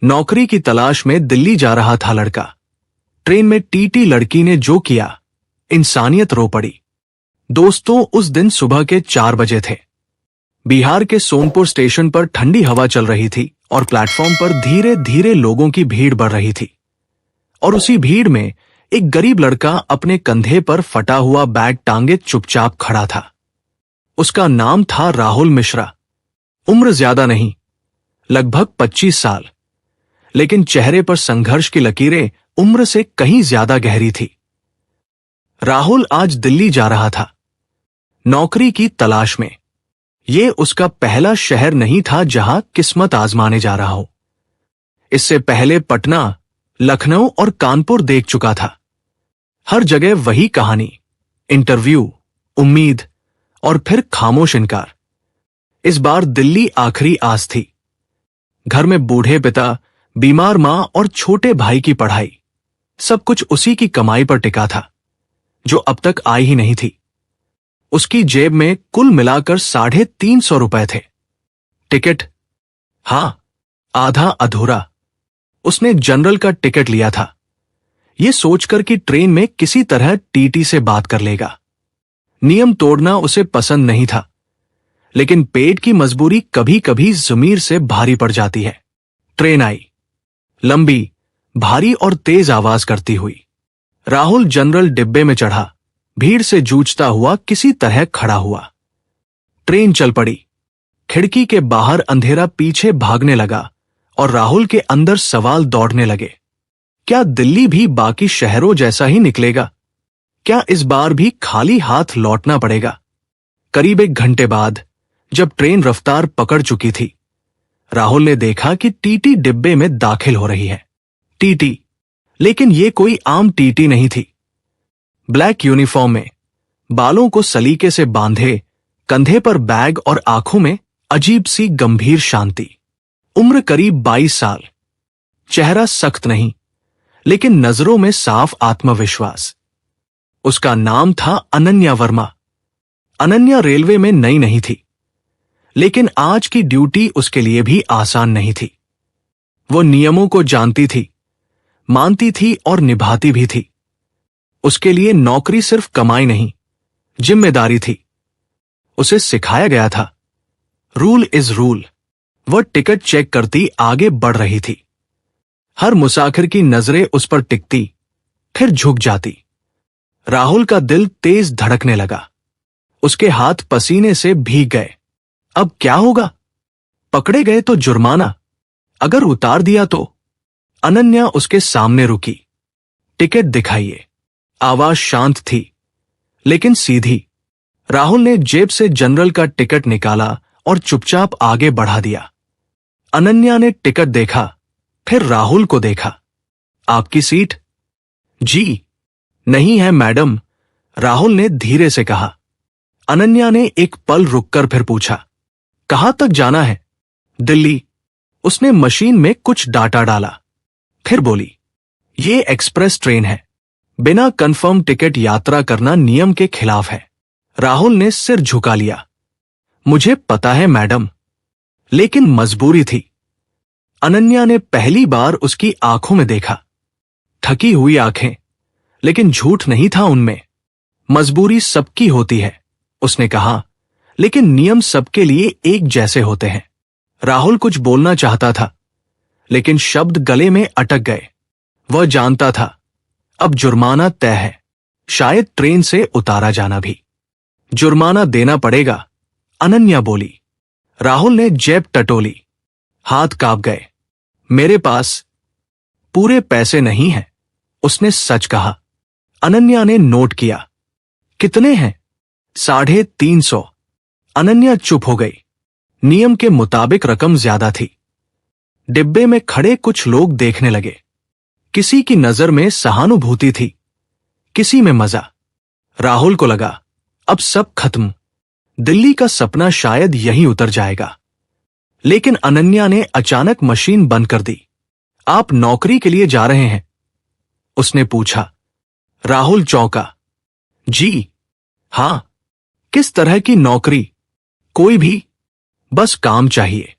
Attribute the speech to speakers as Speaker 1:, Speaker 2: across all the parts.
Speaker 1: नौकरी की तलाश में दिल्ली जा रहा था लड़का। ट्रेन में टीटी लड़की ने जो किया, इंसानियत रो पड़ी। दोस्तों, उस दिन सुबह के 4 बजे थे। बिहार के सोनपुर स्टेशन पर ठंडी हवा चल रही थी और प्लेटफॉर्म पर धीरे धीरे लोगों की भीड़ बढ़ रही थी। और उसी भीड़ में एक गरीब लड़का अपने कंधे पर फटा हुआ बैग टांगे चुपचाप खड़ा था। उसका नाम था राहुल मिश्रा। उम्र ज्यादा नहीं, लगभग 25 साल, लेकिन चेहरे पर संघर्ष की लकीरें उम्र से कहीं ज्यादा गहरी थी। राहुल आज दिल्ली जा रहा था, नौकरी की तलाश में। यह उसका पहला शहर नहीं था जहां किस्मत आजमाने जा रहा हो। इससे पहले पटना, लखनऊ और कानपुर देख चुका था। हर जगह वही कहानी, इंटरव्यू, उम्मीद और फिर खामोश इनकार। इस बार दिल्ली आखिरी आस थी। घर में बूढ़े पिता, बीमार मां और छोटे भाई की पढ़ाई, सब कुछ उसी की कमाई पर टिका था, जो अब तक आई ही नहीं थी। उसकी जेब में कुल मिलाकर 350 रुपए थे। टिकट? हां, आधा अधूरा। उसने जनरल का टिकट लिया था, यह सोचकर कि ट्रेन में किसी तरह टीटी से बात कर लेगा। नियम तोड़ना उसे पसंद नहीं था, लेकिन पेट की मजबूरी कभी कभी ज़मीर से भारी पड़ जाती है। ट्रेन आई, लंबी, भारी और तेज आवाज करती हुई। राहुल जनरल डिब्बे में चढ़ा, भीड़ से जूझता हुआ किसी तरह खड़ा हुआ। ट्रेन चल पड़ी। खिड़की के बाहर अंधेरा पीछे भागने लगा और राहुल के अंदर सवाल दौड़ने लगे। क्या दिल्ली भी बाकी शहरों जैसा ही निकलेगा? क्या इस बार भी खाली हाथ लौटना पड़ेगा? करीब 1 घंटे बाद, जब ट्रेन रफ्तार पकड़ चुकी थी, राहुल ने देखा कि टीटी डिब्बे में दाखिल हो रही है। टीटी, लेकिन ये कोई आम टीटी नहीं थी। ब्लैक यूनिफॉर्म में, बालों को सलीके से बांधे, कंधे पर बैग और आंखों में अजीब सी गंभीर शांति। उम्र करीब 22 साल। चेहरा सख्त नहीं, लेकिन नजरों में साफ आत्मविश्वास। उसका नाम था अनन्या वर्मा। अनन्या रेलवे में नई नहीं थी, लेकिन आज की ड्यूटी उसके लिए भी आसान नहीं थी। वो नियमों को जानती थी, मानती थी और निभाती भी थी। उसके लिए नौकरी सिर्फ कमाई नहीं, जिम्मेदारी थी। उसे सिखाया गया था, रूल इज रूल। वह टिकट चेक करती आगे बढ़ रही थी। हर मुसाफिर की नजरें उस पर टिकती, फिर झुक जाती। राहुल का दिल तेज धड़कने लगा। उसके हाथ पसीने से भीग गए। अब क्या होगा? पकड़े गए तो जुर्माना, अगर उतार दिया तो? अनन्या उसके सामने रुकी। टिकट दिखाइए। आवाज शांत थी, लेकिन सीधी। राहुल ने जेब से जनरल का टिकट निकाला और चुपचाप आगे बढ़ा दिया। अनन्या ने टिकट देखा, फिर राहुल को देखा। आपकी सीट? जी। नहीं है मैडम, राहुल ने धीरे से कहा। अनन्या ने एक पल रुककर फिर पूछा, कहां तक जाना है? दिल्ली। उसने मशीन में कुछ डाटा डाला, फिर बोली, ये एक्सप्रेस ट्रेन है। बिना कंफर्म टिकट यात्रा करना नियम के खिलाफ है। राहुल ने सिर झुका लिया। मुझे पता है मैडम, लेकिन मजबूरी थी। अनन्या ने पहली बार उसकी आंखों में देखा। थकी हुई आंखें, लेकिन झूठ नहीं था उनमें। मजबूरी सबकी होती है, उसने कहा, लेकिन नियम सबके लिए एक जैसे होते हैं। राहुल कुछ बोलना चाहता था, लेकिन शब्द गले में अटक गए। वह जानता था, अब जुर्माना तय है, शायद ट्रेन से उतारा जाना भी। जुर्माना देना पड़ेगा, अनन्या बोली। राहुल ने जेब टटोली, हाथ कांप गए। मेरे पास पूरे पैसे नहीं हैं, उसने सच कहा। अनन्या ने नोट किया। कितने हैं? 350। अनन्या चुप हो गई। नियम के मुताबिक रकम ज्यादा थी। डिब्बे में खड़े कुछ लोग देखने लगे। किसी की नजर में सहानुभूति थी, किसी में मजा। राहुल को लगा, अब सब खत्म। दिल्ली का सपना शायद यहीं उतर जाएगा। लेकिन अनन्या ने अचानक मशीन बंद कर दी। आप नौकरी के लिए जा रहे हैं? उसने पूछा। राहुल चौंका। जी हां। किस तरह की नौकरी? कोई भी, बस काम चाहिए।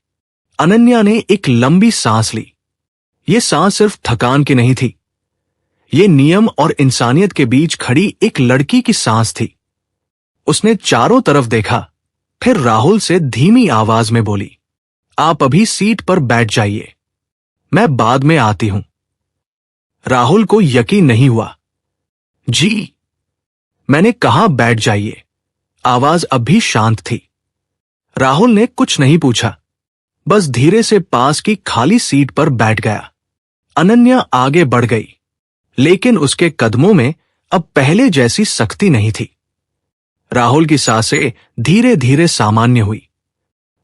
Speaker 1: अनन्या ने एक लंबी सांस ली। ये सांस सिर्फ थकान की नहीं थी, ये नियम और इंसानियत के बीच खड़ी एक लड़की की सांस थी। उसने चारों तरफ देखा, फिर राहुल से धीमी आवाज में बोली, आप अभी सीट पर बैठ जाइए, मैं बाद में आती हूं। राहुल को यकीन नहीं हुआ। जी, मैंने कहा बैठ जाइए। आवाज अब भी शांत थी। राहुल ने कुछ नहीं पूछा, बस धीरे से पास की खाली सीट पर बैठ गया। अनन्या आगे बढ़ गई, लेकिन उसके कदमों में अब पहले जैसी सख्ती नहीं थी। राहुल की सांसें धीरे धीरे सामान्य हुई।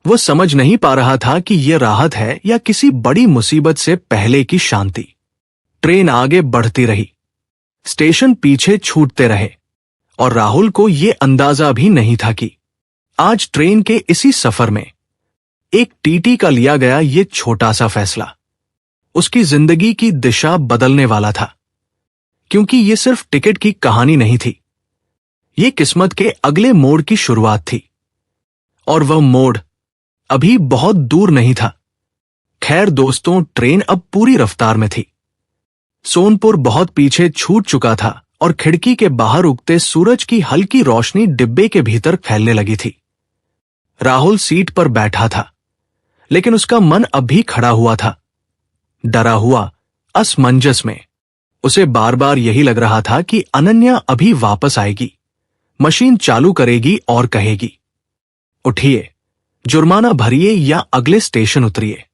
Speaker 1: वो समझ नहीं पा रहा था कि यह राहत है या किसी बड़ी मुसीबत से पहले की शांति। ट्रेन आगे बढ़ती रही, स्टेशन पीछे छूटते रहे, और राहुल को यह अंदाजा भी नहीं था कि आज ट्रेन के इसी सफर में एक टीटी का लिया गया ये छोटा सा फैसला उसकी जिंदगी की दिशा बदलने वाला था। क्योंकि ये सिर्फ टिकट की कहानी नहीं थी, ये किस्मत के अगले मोड़ की शुरुआत थी। और वह मोड़ अभी बहुत दूर नहीं था। खैर दोस्तों, ट्रेन अब पूरी रफ्तार में थी। सोनपुर बहुत पीछे छूट चुका था और खिड़की के बाहर उगते सूरज की हल्की रोशनी डिब्बे के भीतर फैलने लगी थी। राहुल सीट पर बैठा था, लेकिन उसका मन अब भी खड़ा हुआ था, डरा हुआ, असमंजस में। उसे बार बार यही लग रहा था कि अनन्या अभी वापस आएगी, मशीन चालू करेगी और कहेगी, उठिए, जुर्माना भरिए या अगले स्टेशन उतरिए।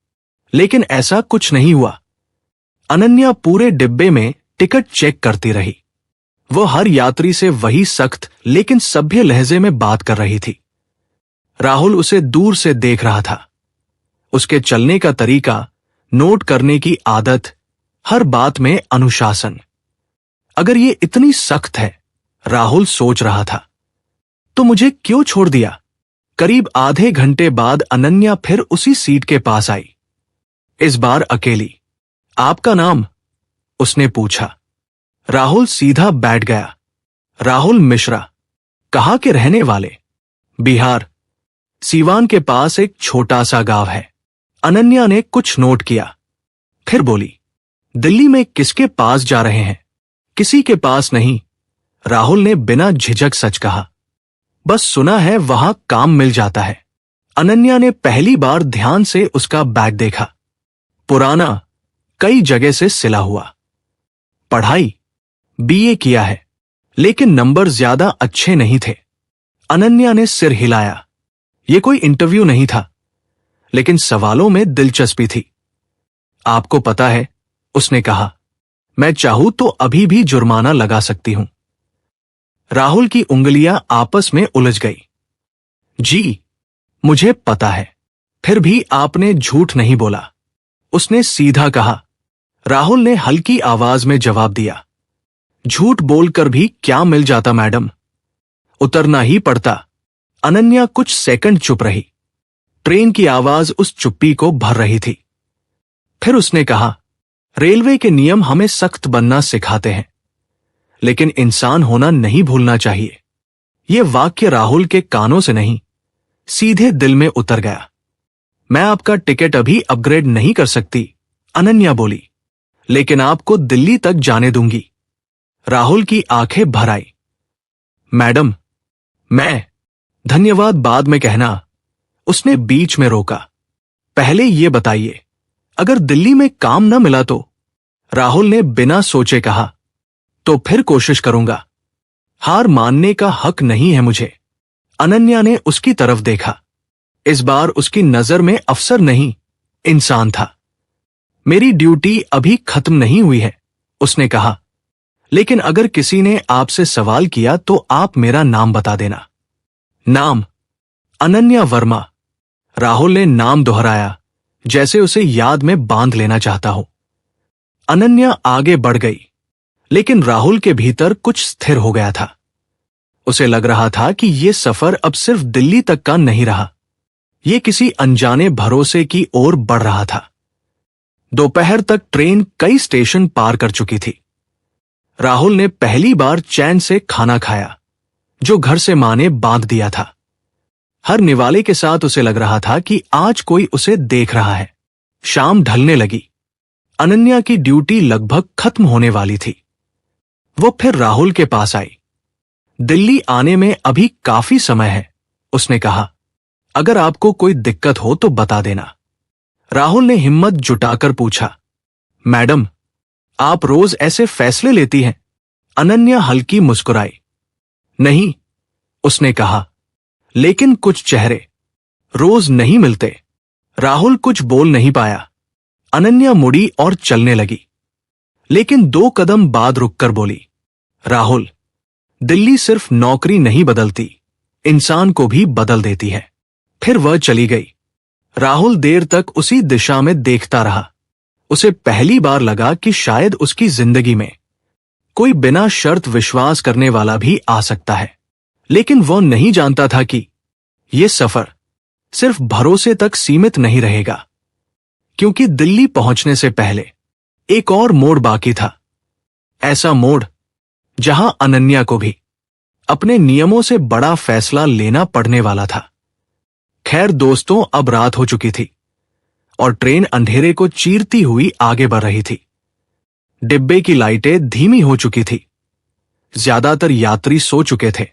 Speaker 1: लेकिन ऐसा कुछ नहीं हुआ। अनन्या पूरे डिब्बे में टिकट चेक करती रही। वो हर यात्री से वही सख्त लेकिन सभ्य लहजे में बात कर रही थी। राहुल उसे दूर से देख रहा था। उसके चलने का तरीका, नोट करने की आदत, हर बात में अनुशासन। अगर ये इतनी सख्त है, राहुल सोच रहा था, तो मुझे क्यों छोड़ दिया? करीब आधे घंटे बाद अनन्या फिर उसी सीट के पास आई, इस बार अकेली। आपका नाम? उसने पूछा। राहुल सीधा बैठ गया। राहुल मिश्रा। कहाँ के रहने वाले? बिहार, सीवान के पास एक छोटा सा गांव है। अनन्या ने कुछ नोट किया, फिर बोली, दिल्ली में किसके पास जा रहे हैं? किसी के पास नहीं, राहुल ने बिना झिझक सच कहा। बस सुना है वहां काम मिल जाता है। अनन्या ने पहली बार ध्यान से उसका बैग देखा। पुराना, कई जगह से सिला हुआ। पढ़ाई, बीए किया है, लेकिन नंबर ज्यादा अच्छे नहीं थे। अनन्या ने सिर हिलाया। यह कोई इंटरव्यू नहीं था, लेकिन सवालों में दिलचस्पी थी। आपको पता है, उसने कहा, मैं चाहूं तो अभी भी जुर्माना लगा सकती हूं। राहुल की उंगलियां आपस में उलझ गई। जी, मुझे पता है, फिर भी आपने झूठ नहीं बोला, उसने सीधा कहा। राहुल ने हल्की आवाज में जवाब दिया, झूठ बोलकर भी क्या मिल जाता मैडम? उतरना ही पड़ता। अनन्या कुछ सेकंड चुप रही। ट्रेन की आवाज उस चुप्पी को भर रही थी। फिर उसने कहा, रेलवे के नियम हमें सख्त बनना सिखाते हैं, लेकिन इंसान होना नहीं भूलना चाहिए। यह वाक्य राहुल के कानों से नहीं, सीधे दिल में उतर गया। मैं आपका टिकट अभी अपग्रेड नहीं कर सकती, अनन्या बोली, लेकिन आपको दिल्ली तक जाने दूंगी। राहुल की आंखें भर आई। मैडम, मैं धन्यवाद बाद में कहना, उसने बीच में रोका। पहले ये बताइए, अगर दिल्ली में काम न मिला तो? राहुल ने बिना सोचे कहा, तो फिर कोशिश करूंगा। हार मानने का हक नहीं है मुझे। अनन्या ने उसकी तरफ देखा। इस बार उसकी नजर में अफसर नहीं, इंसान था। मेरी ड्यूटी अभी खत्म नहीं हुई है, उसने कहा, लेकिन अगर किसी ने आपसे सवाल किया तो आप मेरा नाम बता देना। नाम? अनन्या वर्मा। राहुल ने नाम दोहराया, जैसे उसे याद में बांध लेना चाहता हो। अनन्या आगे बढ़ गई, लेकिन राहुल के भीतर कुछ स्थिर हो गया था। उसे लग रहा था कि यह सफर अब सिर्फ दिल्ली तक का नहीं रहा, यह किसी अनजाने भरोसे की ओर बढ़ रहा था। दोपहर तक ट्रेन कई स्टेशन पार कर चुकी थी। राहुल ने पहली बार चैन से खाना खाया, जो घर से मां ने बांध दिया था। हर निवाले के साथ उसे लग रहा था कि आज कोई उसे देख रहा है। शाम ढलने लगी। अनन्या की ड्यूटी लगभग खत्म होने वाली थी। वो फिर राहुल के पास आई। दिल्ली आने में अभी काफी समय है, उसने कहा। अगर आपको कोई दिक्कत हो तो बता देना। राहुल ने हिम्मत जुटाकर पूछा, मैडम, आप रोज ऐसे फैसले लेती हैं? अनन्या हल्की मुस्कुराई। नहीं, उसने कहा, लेकिन कुछ चेहरे रोज नहीं मिलते। राहुल कुछ बोल नहीं पाया। अनन्या मुड़ी और चलने लगी, लेकिन 2 कदम बाद रुककर बोली, राहुल, दिल्ली सिर्फ नौकरी नहीं बदलती, इंसान को भी बदल देती है। फिर वह चली गई। राहुल देर तक उसी दिशा में देखता रहा। उसे पहली बार लगा कि शायद उसकी जिंदगी में कोई बिना शर्त विश्वास करने वाला भी आ सकता है, लेकिन वह नहीं जानता था कि यह सफर सिर्फ भरोसे तक सीमित नहीं रहेगा, क्योंकि दिल्ली पहुंचने से पहले एक और मोड़ बाकी था। ऐसा मोड़ जहां अनन्या को भी अपने नियमों से बड़ा फैसला लेना पड़ने वाला था। खैर दोस्तों, अब रात हो चुकी थी और ट्रेन अंधेरे को चीरती हुई आगे बढ़ रही थी। डिब्बे की लाइटें धीमी हो चुकी थी। ज्यादातर यात्री सो चुके थे,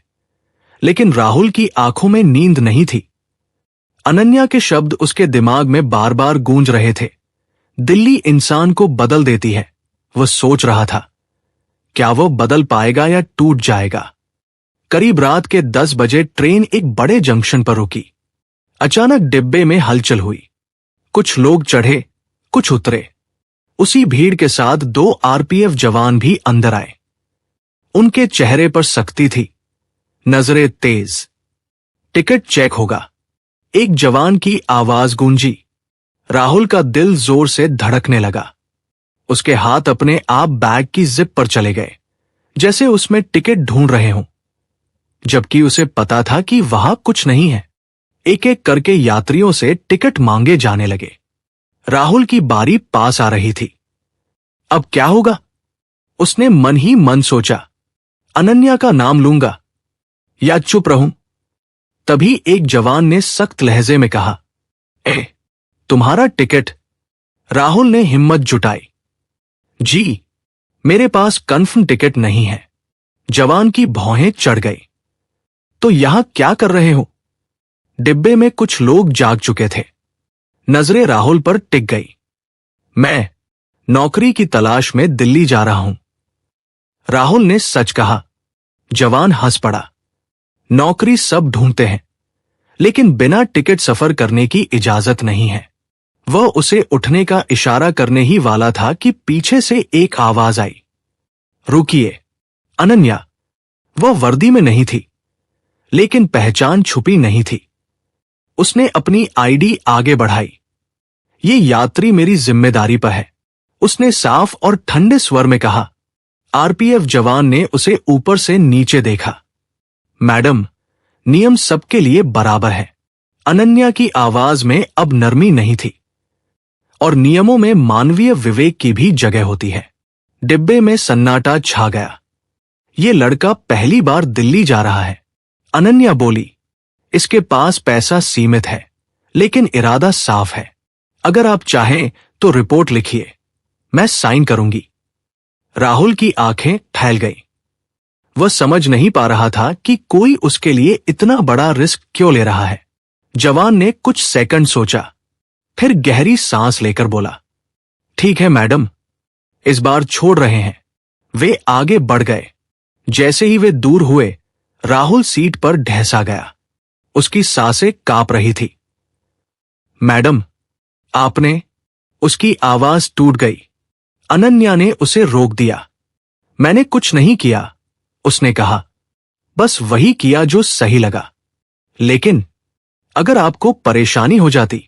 Speaker 1: लेकिन राहुल की आंखों में नींद नहीं थी। अनन्या के शब्द उसके दिमाग में बार बार गूंज रहे थे। दिल्ली इंसान को बदल देती है, वह सोच रहा था। क्या वह बदल पाएगा या टूट जाएगा? करीब रात के 10 बजे ट्रेन एक बड़े जंक्शन पर रुकी। अचानक डिब्बे में हलचल हुई। कुछ लोग चढ़े, कुछ उतरे। उसी भीड़ के साथ 2 आरपीएफ जवान भी अंदर आए। उनके चेहरे पर सख्ती थी, नजरें तेज। टिकट चेक होगा, एक जवान की आवाज गूंजी। राहुल का दिल जोर से धड़कने लगा। उसके हाथ अपने आप बैग की जिप पर चले गए, जैसे उसमें टिकट ढूंढ रहे हों, जबकि उसे पता था कि वहां कुछ नहीं है। एक एक करके यात्रियों से टिकट मांगे जाने लगे। राहुल की बारी पास आ रही थी। अब क्या होगा? उसने मन ही मन सोचा। अनन्या का नाम लूंगा या चुप रहूं? तभी एक जवान ने सख्त लहजे में कहा, तुम्हारा टिकट? राहुल ने हिम्मत जुटाई। जी, मेरे पास कन्फर्म टिकट नहीं है। जवान की भौहें चढ़ गई। तो यहां क्या कर रहे हो? डिब्बे में कुछ लोग जाग चुके थे। नजरें राहुल पर टिक गई। मैं नौकरी की तलाश में दिल्ली जा रहा हूं। राहुल ने सच कहा। जवान हंस पड़ा। नौकरी सब ढूंढते हैं, लेकिन बिना टिकट सफर करने की इजाजत नहीं है। वह उसे उठने का इशारा करने ही वाला था कि पीछे से एक आवाज आई, रुकिए। अनन्या। वह वर्दी में नहीं थी, लेकिन पहचान छुपी नहीं थी। उसने अपनी आईडी आगे बढ़ाई। ये यात्री मेरी जिम्मेदारी पर है, उसने साफ और ठंडे स्वर में कहा। आरपीएफ जवान ने उसे ऊपर से नीचे देखा। मैडम, नियम सबके लिए बराबर है। अनन्या की आवाज में अब नरमी नहीं थी, और नियमों में मानवीय विवेक की भी जगह होती है। डिब्बे में सन्नाटा छा गया। ये लड़का पहली बार दिल्ली जा रहा है। अनन्या बोली, इसके पास पैसा सीमित है, लेकिन इरादा साफ है। अगर आप चाहें तो रिपोर्ट लिखिए, मैं साइन करूंगी। राहुल की आंखें फैल गई। वह समझ नहीं पा रहा था कि कोई उसके लिए इतना बड़ा रिस्क क्यों ले रहा है। जवान ने कुछ सेकंड सोचा, फिर गहरी सांस लेकर बोला, ठीक है मैडम, इस बार छोड़ रहे हैं। वे आगे बढ़ गए। जैसे ही वे दूर हुए, राहुल सीट पर ढहसा गया। उसकी सांसें कांप रही थी। मैडम, आपने? उसकी आवाज टूट गई। अनन्या ने उसे रोक दिया। मैंने कुछ नहीं किया, उसने कहा, बस वही किया जो सही लगा। लेकिन अगर आपको परेशानी हो जाती?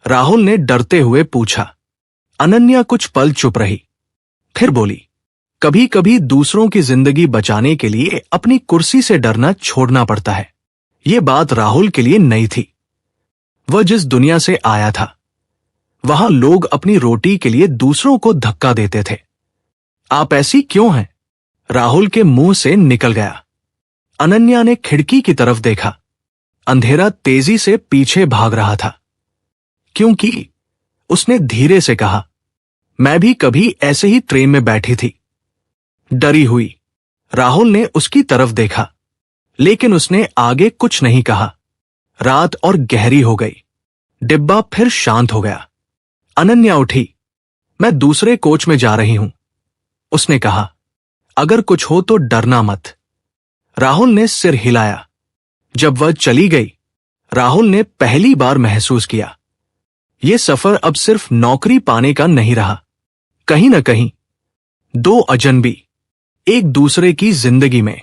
Speaker 1: राहुल ने डरते हुए पूछा। अनन्या कुछ पल चुप रही, फिर बोली, कभी कभी दूसरों की जिंदगी बचाने के लिए अपनी कुर्सी से डरना छोड़ना पड़ता है। ये बात राहुल के लिए नई थी। वह जिस दुनिया से आया था, वहां लोग अपनी रोटी के लिए दूसरों को धक्का देते थे। आप ऐसी क्यों हैं? राहुल के मुंह से निकल गया। अनन्या ने खिड़की की तरफ देखा। अंधेरा तेजी से पीछे भाग रहा था। क्योंकि उसने धीरे से कहा, मैं भी कभी ऐसे ही ट्रेन में बैठी थी। डरी हुई राहुल ने उसकी तरफ देखा, लेकिन उसने आगे कुछ नहीं कहा। रात और गहरी हो गई। डिब्बा फिर शांत हो गया। अनन्या उठी। मैं दूसरे कोच में जा रही हूं, उसने कहा। अगर कुछ हो तो डरना मत। राहुल ने सिर हिलाया। जब वह चली गई, राहुल ने पहली बार महसूस किया, यह सफर अब सिर्फ नौकरी पाने का नहीं रहा। कहीं न कहीं दो अजनबी एक दूसरे की जिंदगी में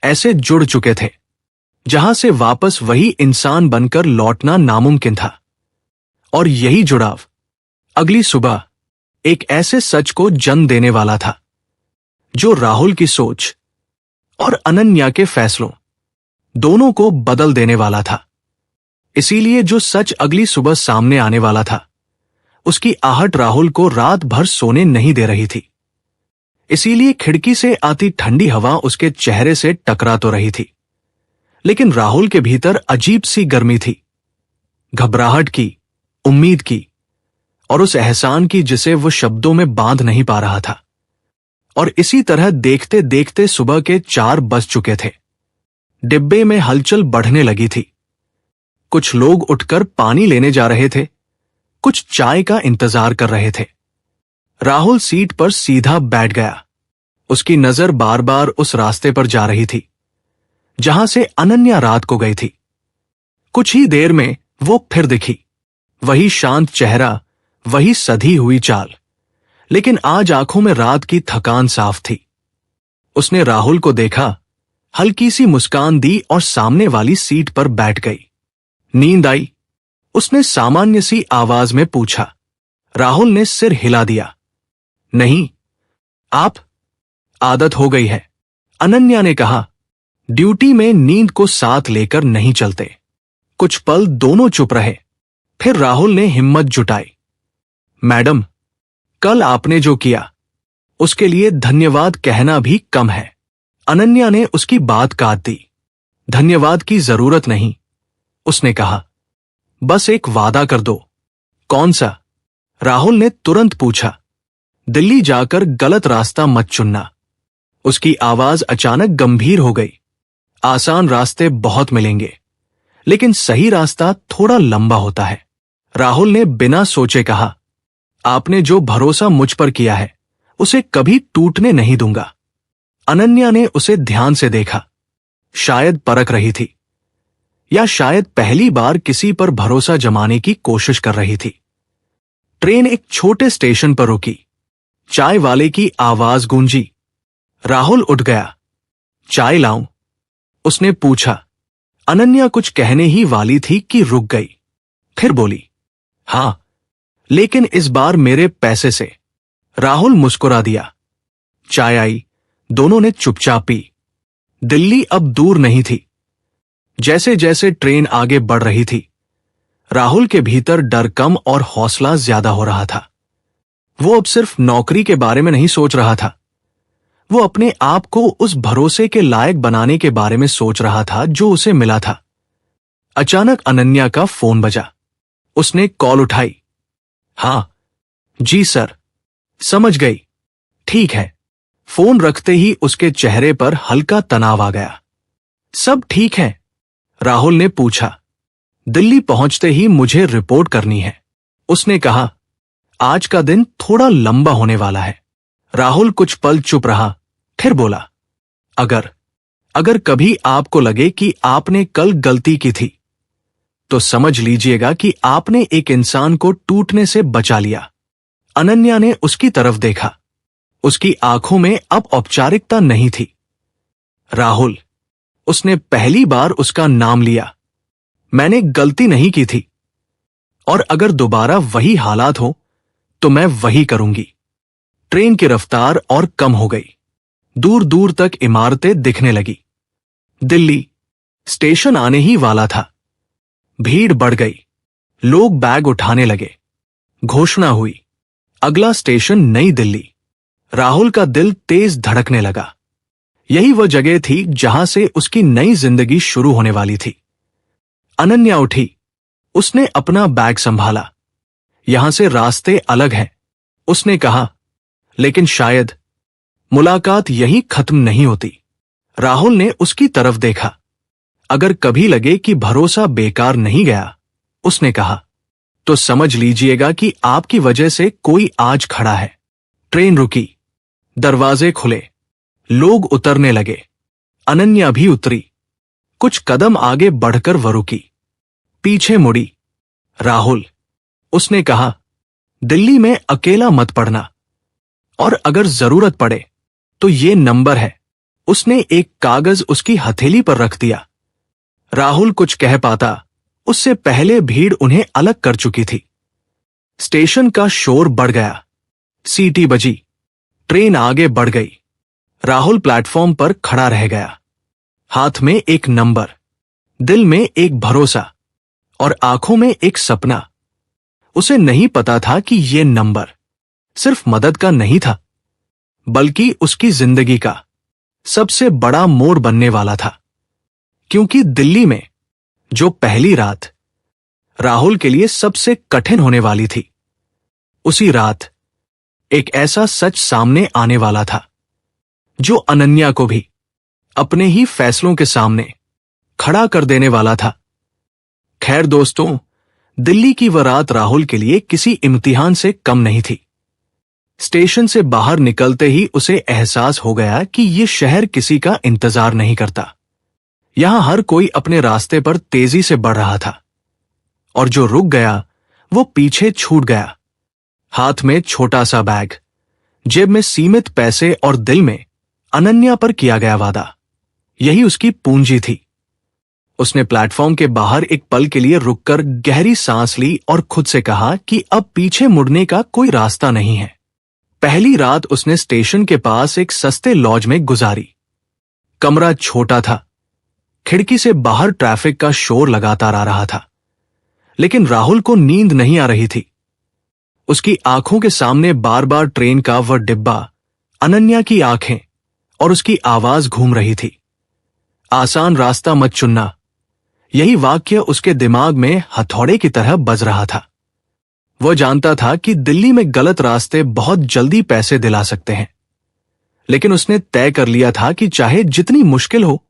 Speaker 1: ऐसे जुड़ चुके थे, जहां से वापस वही इंसान बनकर लौटना नामुमकिन था। और यही जुड़ाव अगली सुबह एक ऐसे सच को जन्म देने वाला था, जो राहुल की सोच और अनन्या के फैसलों दोनों को बदल देने वाला था। इसीलिए जो सच अगली सुबह सामने आने वाला था, उसकी आहट राहुल को रात भर सोने नहीं दे रही थी। इसीलिए खिड़की से आती ठंडी हवा उसके चेहरे से टकरा तो रही थी, लेकिन राहुल के भीतर अजीब सी गर्मी थी, घबराहट की, उम्मीद की और उस एहसान की जिसे वो शब्दों में बांध नहीं पा रहा था। और इसी तरह देखते देखते सुबह के 4 बज चुके थे। डिब्बे में हलचल बढ़ने लगी थी। कुछ लोग उठकर पानी लेने जा रहे थे, कुछ चाय का इंतजार कर रहे थे। राहुल सीट पर सीधा बैठ गया। उसकी नजर बार बार उस रास्ते पर जा रही थी, जहां से अनन्या रात को गई थी। कुछ ही देर में वो फिर दिखी। वही शांत चेहरा, वही सधी हुई चाल, लेकिन आज आंखों में रात की थकान साफ थी। उसने राहुल को देखा, हल्की सी मुस्कान दी और सामने वाली सीट पर बैठ गई। नींद आई? उसने सामान्य सी आवाज में पूछा। राहुल ने सिर हिला दिया। नहीं, आप? आदत हो गई है, अनन्या ने कहा। ड्यूटी में नींद को साथ लेकर नहीं चलते। कुछ पल दोनों चुप रहे। फिर राहुल ने हिम्मत जुटाई। मैडम, कल आपने जो किया, उसके लिए धन्यवाद कहना भी कम है। अनन्या ने उसकी बात काट दी। धन्यवाद की जरूरत नहीं, उसने कहा। बस एक वादा कर दो। कौन सा? राहुल ने तुरंत पूछा। दिल्ली जाकर गलत रास्ता मत चुनना। उसकी आवाज अचानक गंभीर हो गई। आसान रास्ते बहुत मिलेंगे, लेकिन सही रास्ता थोड़ा लंबा होता है। राहुल ने बिना सोचे कहा, आपने जो भरोसा मुझ पर किया है, उसे कभी टूटने नहीं दूंगा। अनन्या ने उसे ध्यान से देखा। शायद परख रही थी, या शायद पहली बार किसी पर भरोसा जमाने की कोशिश कर रही थी। ट्रेन एक छोटे स्टेशन पर रुकी। चाय वाले की आवाज गूंजी। राहुल उठ गया। चाय लाऊं? उसने पूछा। अनन्या कुछ कहने ही वाली थी कि रुक गई। फिर बोली, हां, लेकिन इस बार मेरे पैसे से। राहुल मुस्कुरा दिया। चाय आई। दोनों ने चुपचाप पी। दिल्ली अब दूर नहीं थी। जैसे जैसे ट्रेन आगे बढ़ रही थी, राहुल के भीतर डर कम और हौसला ज्यादा हो रहा था। वो अब सिर्फ नौकरी के बारे में नहीं सोच रहा था, वो अपने आप को उस भरोसे के लायक बनाने के बारे में सोच रहा था जो उसे मिला था। अचानक अनन्या का फोन बजा। उसने कॉल उठाई। हां, जी सर, समझ गई। ठीक है। फोन रखते ही उसके चेहरे पर हल्का तनाव आ गया। सब ठीक है? राहुल ने पूछा। दिल्ली पहुंचते ही मुझे रिपोर्ट करनी है, उसने कहा। आज का दिन थोड़ा लंबा होने वाला है। राहुल कुछ पल चुप रहा, फिर बोला, अगर कभी आपको लगे कि आपने कल गलती की थी, तो समझ लीजिएगा कि आपने एक इंसान को टूटने से बचा लिया। अनन्या ने उसकी तरफ देखा। उसकी आंखों में अब औपचारिकता नहीं थी। राहुल, उसने पहली बार उसका नाम लिया। मैंने गलती नहीं की थी, और अगर दोबारा वही हालात हो तो मैं वही करूंगी। ट्रेन की रफ्तार और कम हो गई। दूर दूर तक इमारतें दिखने लगी। दिल्ली स्टेशन आने ही वाला था। भीड़ बढ़ गई। लोग बैग उठाने लगे। घोषणा हुई, अगला स्टेशन नई दिल्ली। राहुल का दिल तेज धड़कने लगा। यही वह जगह थी जहां से उसकी नई जिंदगी शुरू होने वाली थी। अनन्या उठी। उसने अपना बैग संभाला। यहां से रास्ते अलग हैं, उसने कहा, लेकिन शायद मुलाकात यहीं खत्म नहीं होती। राहुल ने उसकी तरफ देखा। अगर कभी लगे कि भरोसा बेकार नहीं गया, उसने कहा, तो समझ लीजिएगा कि आपकी वजह से कोई आज खड़ा है। ट्रेन रुकी, दरवाजे खुले, लोग उतरने लगे। अनन्या भी उतरी। कुछ कदम आगे बढ़कर वो रुकी, पीछे मुड़ी। राहुल, उसने कहा, दिल्ली में अकेला मत पड़ना, और अगर जरूरत पड़े तो ये नंबर है। उसने एक कागज उसकी हथेली पर रख दिया। राहुल कुछ कह पाता, उससे पहले भीड़ उन्हें अलग कर चुकी थी। स्टेशन का शोर बढ़ गया, सीटी बजी, ट्रेन आगे बढ़ गई। राहुल प्लेटफॉर्म पर खड़ा रह गया, हाथ में एक नंबर, दिल में एक भरोसा और आंखों में एक सपना। उसे नहीं पता था कि यह नंबर सिर्फ मदद का नहीं था, बल्कि उसकी जिंदगी का सबसे बड़ा मोड़ बनने वाला था। क्योंकि दिल्ली में जो पहली रात राहुल के लिए सबसे कठिन होने वाली थी, उसी रात एक ऐसा सच सामने आने वाला था जो अनन्या को भी अपने ही फैसलों के सामने खड़ा कर देने वाला था। खैर दोस्तों, दिल्ली की वह रात राहुल के लिए किसी इम्तिहान से कम नहीं थी। स्टेशन से बाहर निकलते ही उसे एहसास हो गया कि यह शहर किसी का इंतजार नहीं करता। यहां हर कोई अपने रास्ते पर तेजी से बढ़ रहा था, और जो रुक गया वो पीछे छूट गया। हाथ में छोटा सा बैग, जेब में सीमित पैसे और दिल में अनन्या पर किया गया वादा, यही उसकी पूंजी थी। उसने प्लेटफॉर्म के बाहर एक पल के लिए रुककर गहरी सांस ली और खुद से कहा कि अब पीछे मुड़ने का कोई रास्ता नहीं है। पहली रात उसने स्टेशन के पास एक सस्ते लॉज में गुजारी। कमरा छोटा था, खिड़की से बाहर ट्रैफिक का शोर लगातार आ रहा था, लेकिन राहुल को नींद नहीं आ रही थी। उसकी आंखों के सामने बार बार ट्रेन का वह डिब्बा, अनन्या की आंखें और उसकी आवाज घूम रही थी। आसान रास्ता मत चुनना, यही वाक्य उसके दिमाग में हथौड़े की तरह बज रहा था। वह जानता था कि दिल्ली में गलत रास्ते बहुत जल्दी पैसे दिला सकते हैं, लेकिन उसने तय कर लिया था कि चाहे जितनी मुश्किल हो,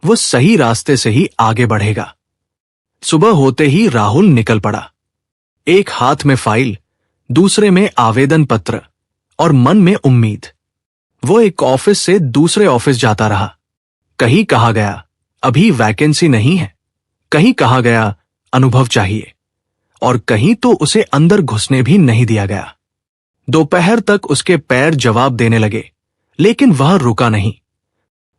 Speaker 1: वो सही रास्ते से ही आगे बढ़ेगा। सुबह होते ही राहुल निकल पड़ा, एक हाथ में फाइल, दूसरे में आवेदन पत्र और मन में उम्मीद। वो एक ऑफिस से दूसरे ऑफिस जाता रहा। कहीं कहा गया अभी वैकेंसी नहीं है, कहीं कहा गया अनुभव चाहिए, और कहीं तो उसे अंदर घुसने भी नहीं दिया गया। दोपहर तक उसके पैर जवाब देने लगे, लेकिन वह रुका नहीं।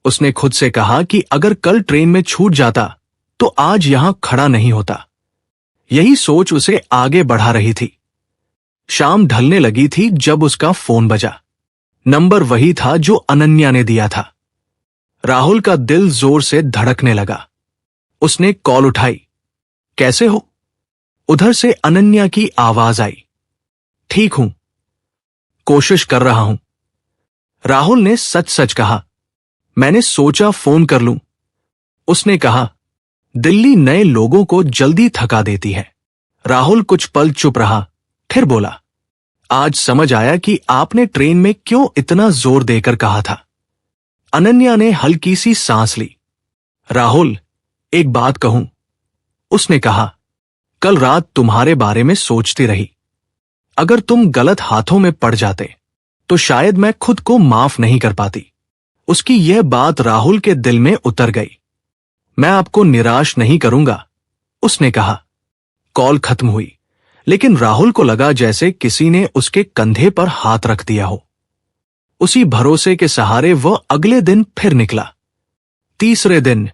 Speaker 1: उसने खुद से कहा कि अगर कल ट्रेन में छूट जाता तो आज यहां खड़ा नहीं होता। यही सोच उसे आगे बढ़ा रही थी। शाम ढलने लगी थी जब उसका फोन बजा। नंबर वही था जो अनन्या ने दिया था। राहुल का दिल जोर से धड़कने लगा। उसने कॉल उठाई। कैसे हो? उधर से अनन्या की आवाज आई। ठीक हूं, कोशिश कर रहा हूं। राहुल ने सच सच कहा। मैंने सोचा फोन कर लूं। उसने कहा, दिल्ली नए लोगों को जल्दी थका देती है। राहुल कुछ पल चुप रहा, फिर बोला, आज समझ आया कि आपने ट्रेन में क्यों इतना जोर देकर कहा था। अनन्या ने हल्की सी सांस ली। राहुल, एक बात कहूं? उसने कहा, कल रात तुम्हारे बारे में सोचती रही। अगर तुम गलत हाथों में पड़ जाते तो शायद मैं खुद को माफ नहीं कर पाती। उसकी यह बात राहुल के दिल में उतर गई। मैं आपको निराश नहीं करूंगा, उसने कहा। कॉल खत्म हुई, लेकिन राहुल को लगा जैसे किसी ने उसके कंधे पर हाथ रख दिया हो। उसी भरोसे के सहारे वह अगले दिन फिर निकला। तीसरे दिन,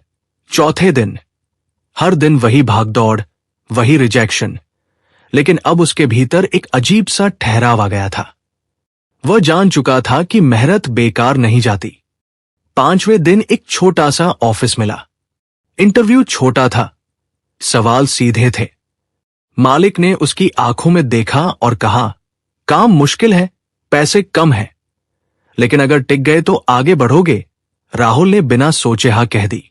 Speaker 1: चौथे दिन, हर दिन वही भागदौड़, वही रिजेक्शन, लेकिन अब उसके भीतर एक अजीब सा ठहराव आ गया था। वह जान चुका था कि मेहनत बेकार नहीं जाती। 5वें दिन एक छोटा सा ऑफिस मिला। इंटरव्यू छोटा था, सवाल सीधे थे। मालिक ने उसकी आंखों में देखा और कहा, काम मुश्किल है, पैसे कम है, लेकिन अगर टिक गए तो आगे बढ़ोगे। राहुल ने बिना सोचे हाँ कह दी।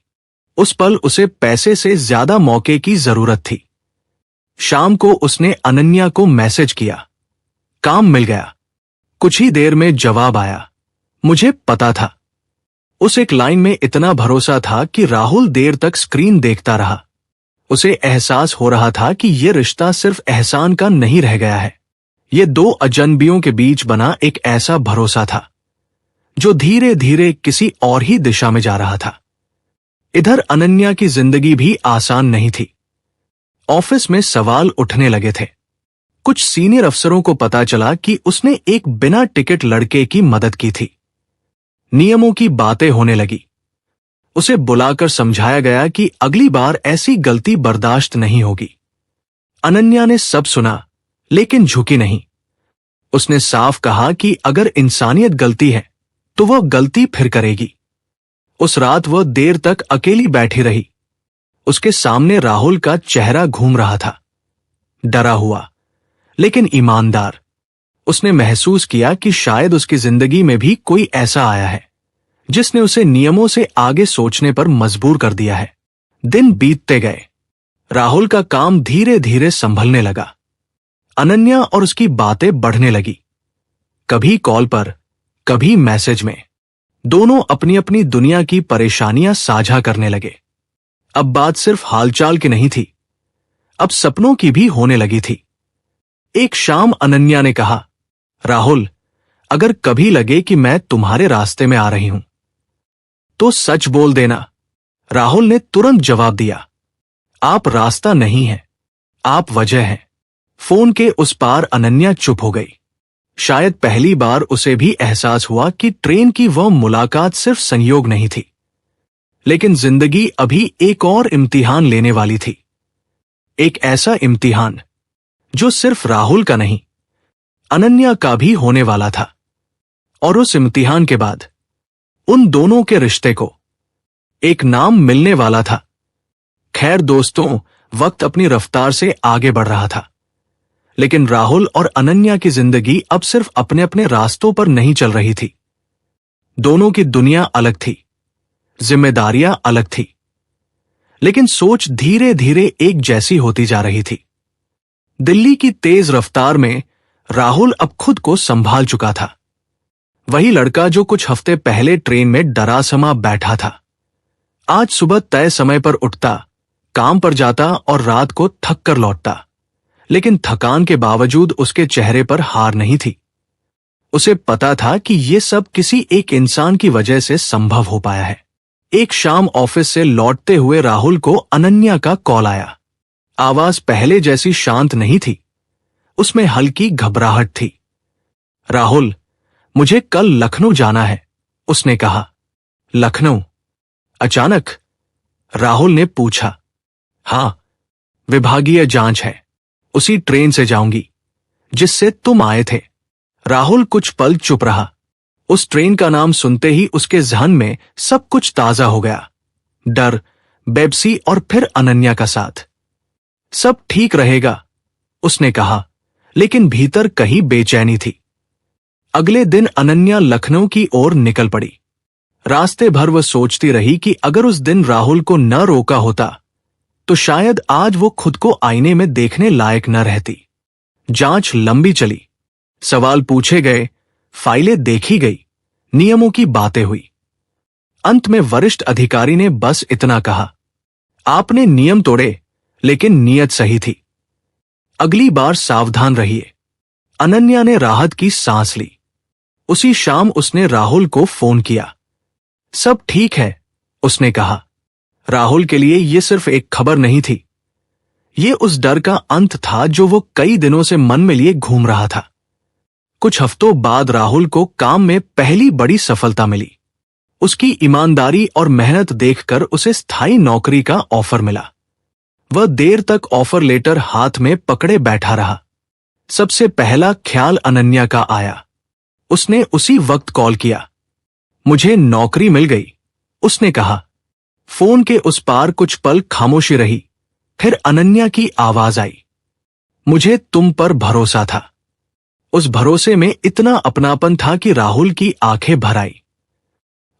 Speaker 1: उस पल उसे पैसे से ज्यादा मौके की जरूरत थी। शाम को उसने अनन्या को मैसेज किया, काम मिल गया, कुछ ही देर में जवाब आया। मुझे पता था। उस एक लाइन में इतना भरोसा था कि राहुल देर तक स्क्रीन देखता रहा। उसे एहसास हो रहा था कि यह रिश्ता सिर्फ एहसान का नहीं रह गया है। ये दो अजनबियों के बीच बना एक ऐसा भरोसा था जो धीरे धीरे किसी और ही दिशा में जा रहा था। इधर अनन्या की जिंदगी भी आसान नहीं थी। ऑफिस में सवाल उठने लगे थे। कुछ सीनियर अफसरों को पता चला कि उसने एक बिना टिकट लड़के की मदद की थी। नियमों की बातें होने लगी। उसे बुलाकर समझाया गया कि अगली बार ऐसी गलती बर्दाश्त नहीं होगी। अनन्या ने सब सुना, लेकिन झुकी नहीं। उसने साफ कहा कि अगर इंसानियत गलती है तो वह गलती फिर करेगी। उस रात वह देर तक अकेली बैठी रही। उसके सामने राहुल का चेहरा घूम रहा था, डरा हुआ लेकिन ईमानदार। उसने महसूस किया कि शायद उसकी जिंदगी में भी कोई ऐसा आया है जिसने उसे नियमों से आगे सोचने पर मजबूर कर दिया है। दिन बीतते गए। राहुल का काम धीरे धीरे संभलने लगा। अनन्या और उसकी बातें बढ़ने लगी। कभी कॉल पर, कभी मैसेज में। दोनों अपनी अपनी दुनिया की परेशानियां साझा करने लगे। अब बात सिर्फ हालचाल की नहीं थी, अब सपनों की भी होने लगी थी। एक शाम अनन्या ने कहा, राहुल, अगर कभी लगे कि मैं तुम्हारे रास्ते में आ रही हूं तो सच बोल देना। राहुल ने तुरंत जवाब दिया, आप रास्ता नहीं हैं, आप वजह हैं। फोन के उस पार अनन्या चुप हो गई। शायद पहली बार उसे भी एहसास हुआ कि ट्रेन की वह मुलाकात सिर्फ संयोग नहीं थी, लेकिन जिंदगी अभी एक और इम्तिहान लेने वाली थी। एक ऐसा इम्तिहान जो सिर्फ राहुल का नहीं, अनन्या का भी होने वाला था। और उस इम्तिहान के बाद उन दोनों के रिश्ते को एक नाम मिलने वाला था। खैर दोस्तों, वक्त अपनी रफ्तार से आगे बढ़ रहा था, लेकिन राहुल और अनन्या की जिंदगी अब सिर्फ अपने अपने रास्तों पर नहीं चल रही थी। दोनों की दुनिया अलग थी, जिम्मेदारियां अलग थी, लेकिन सोच धीरे धीरे एक जैसी होती जा रही थी। दिल्ली की तेज रफ्तार में राहुल अब खुद को संभाल चुका था। वही लड़का जो कुछ हफ्ते पहले ट्रेन में डरा समा बैठा था, आज सुबह तय समय पर उठता, काम पर जाता और रात को थक कर लौटता। लेकिन थकान के बावजूद उसके चेहरे पर हार नहीं थी। उसे पता था कि यह सब किसी एक इंसान की वजह से संभव हो पाया है। एक शाम ऑफिस से लौटते हुए राहुल को अनन्या का कॉल आया। आवाज पहले जैसी शांत नहीं थी, उसमें हल्की घबराहट थी। राहुल, मुझे कल लखनऊ जाना है, उसने कहा। लखनऊ? अचानक? राहुल ने पूछा। हां, विभागीय जांच है, उसी ट्रेन से जाऊंगी जिससे तुम आए थे। राहुल कुछ पल चुप रहा। उस ट्रेन का नाम सुनते ही उसके जहन में सब कुछ ताजा हो गया। डर, बेबसी और फिर अनन्या का साथ। सब ठीक रहेगा, उसने कहा, लेकिन भीतर कहीं बेचैनी थी। अगले दिन अनन्या लखनऊ की ओर निकल पड़ी। रास्ते भर वह सोचती रही कि अगर उस दिन राहुल को न रोका होता तो शायद आज वो खुद को आईने में देखने लायक न रहती। जांच लंबी चली, सवाल पूछे गए, फाइलें देखी गई, नियमों की बातें हुई। अंत में वरिष्ठ अधिकारी ने बस इतना कहा, आपने नियम तोड़े लेकिन नीयत सही थी, अगली बार सावधान रहिए। अनन्या ने राहत की सांस ली। उसी शाम उसने राहुल को फोन किया। सब ठीक है, उसने कहा। राहुल के लिए यह सिर्फ एक खबर नहीं थी, ये उस डर का अंत था जो वो कई दिनों से मन में लिए घूम रहा था। कुछ हफ्तों बाद राहुल को काम में पहली बड़ी सफलता मिली। उसकी ईमानदारी और मेहनत देखकर उसे स्थायी नौकरी का ऑफर मिला। वह देर तक ऑफर लेटर हाथ में पकड़े बैठा रहा। सबसे पहला ख्याल अनन्या का आया। उसने उसी वक्त कॉल किया। मुझे नौकरी मिल गई, उसने कहा। फोन के उस पार कुछ पल खामोशी रही, फिर अनन्या की आवाज आई। मुझे तुम पर भरोसा था। उस भरोसे में इतना अपनापन था कि राहुल की आंखें भर आई।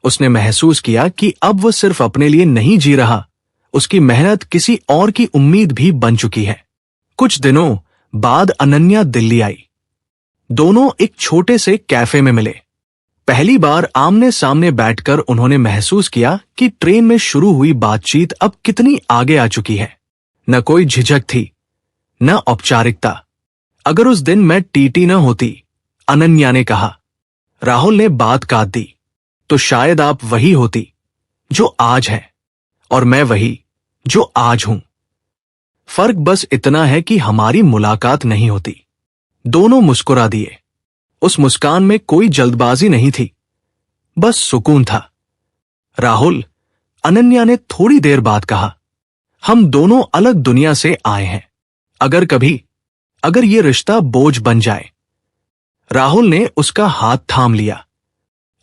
Speaker 1: उसने महसूस किया कि अब वह सिर्फ अपने लिए नहीं जी रहा, उसकी मेहनत किसी और की उम्मीद भी बन चुकी है। कुछ दिनों बाद अनन्या दिल्ली आई। दोनों एक छोटे से कैफे में मिले। पहली बार आमने सामने बैठकर उन्होंने महसूस किया कि ट्रेन में शुरू हुई बातचीत अब कितनी आगे आ चुकी है। न कोई झिझक थी, न औपचारिकता। अगर उस दिन मैं टीटी न होती, अनन्या ने कहा, राहुल ने बात काट दी, तो शायद आप वही होती जो आज है, और मैं वही जो आज हूं। फर्क बस इतना है कि हमारी मुलाकात नहीं होती। दोनों मुस्कुरा दिए। उस मुस्कान में कोई जल्दबाजी नहीं थी, बस सुकून था। राहुल, अनन्या ने थोड़ी देर बाद कहा, हम दोनों अलग दुनिया से आए हैं। अगर ये रिश्ता बोझ बन जाए। राहुल ने उसका हाथ थाम लिया।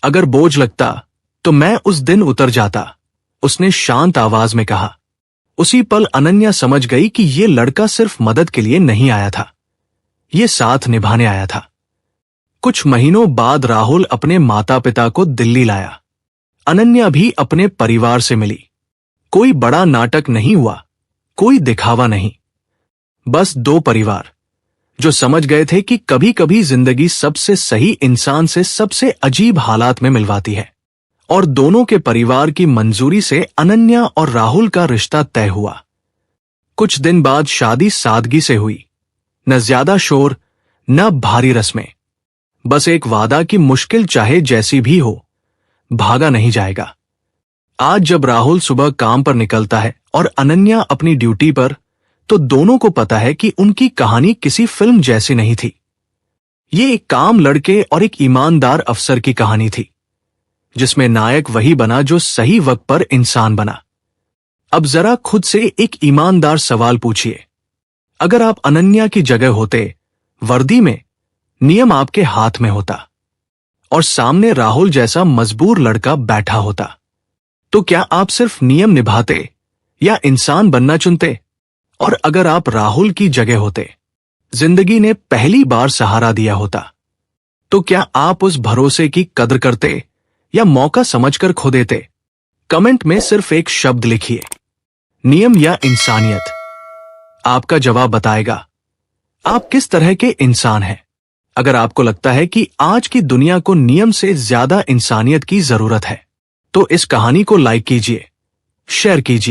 Speaker 1: अगर बोझ लगता तो मैं उस दिन उतर जाता, उसने शांत आवाज में कहा। उसी पल अनन्या समझ गई कि ये लड़का सिर्फ मदद के लिए नहीं आया था, ये साथ निभाने आया था। कुछ महीनों बाद राहुल अपने माता पिता को दिल्ली लाया। अनन्या भी अपने परिवार से मिली। कोई बड़ा नाटक नहीं हुआ, कोई दिखावा नहीं, बस दो परिवार जो समझ गए थे कि कभी कभी जिंदगी सबसे सही इंसान से सबसे अजीब हालात में मिलवाती है। और दोनों के परिवार की मंजूरी से अनन्या और राहुल का रिश्ता तय हुआ। कुछ दिन बाद शादी सादगी से हुई, न ज्यादा शोर, न भारी रस्में, बस एक वादा कि मुश्किल चाहे जैसी भी हो, भागा नहीं जाएगा। आज जब राहुल सुबह काम पर निकलता है और अनन्या अपनी ड्यूटी पर, तो दोनों को पता है कि उनकी कहानी किसी फिल्म जैसी नहीं थी। ये एक काम लड़के और एक ईमानदार अफसर की कहानी थी, जिसमें नायक वही बना जो सही वक्त पर इंसान बना। अब जरा खुद से एक ईमानदार सवाल पूछिए, अगर आप अनन्या की जगह होते, वर्दी में, नियम आपके हाथ में होता और सामने राहुल जैसा मजबूर लड़का बैठा होता, तो क्या आप सिर्फ नियम निभाते या इंसान बनना चुनते? और अगर आप राहुल की जगह होते, जिंदगी ने पहली बार सहारा दिया होता, तो क्या आप उस भरोसे की कद्र करते या मौका समझकर खो देते? कमेंट में सिर्फ एक शब्द लिखिए, नियम या इंसानियत। आपका जवाब बताएगा आप किस तरह के इंसान हैं। अगर आपको लगता है कि आज की दुनिया को नियम से ज्यादा इंसानियत की जरूरत है, तो इस कहानी को लाइक कीजिए, शेयर कीजिए।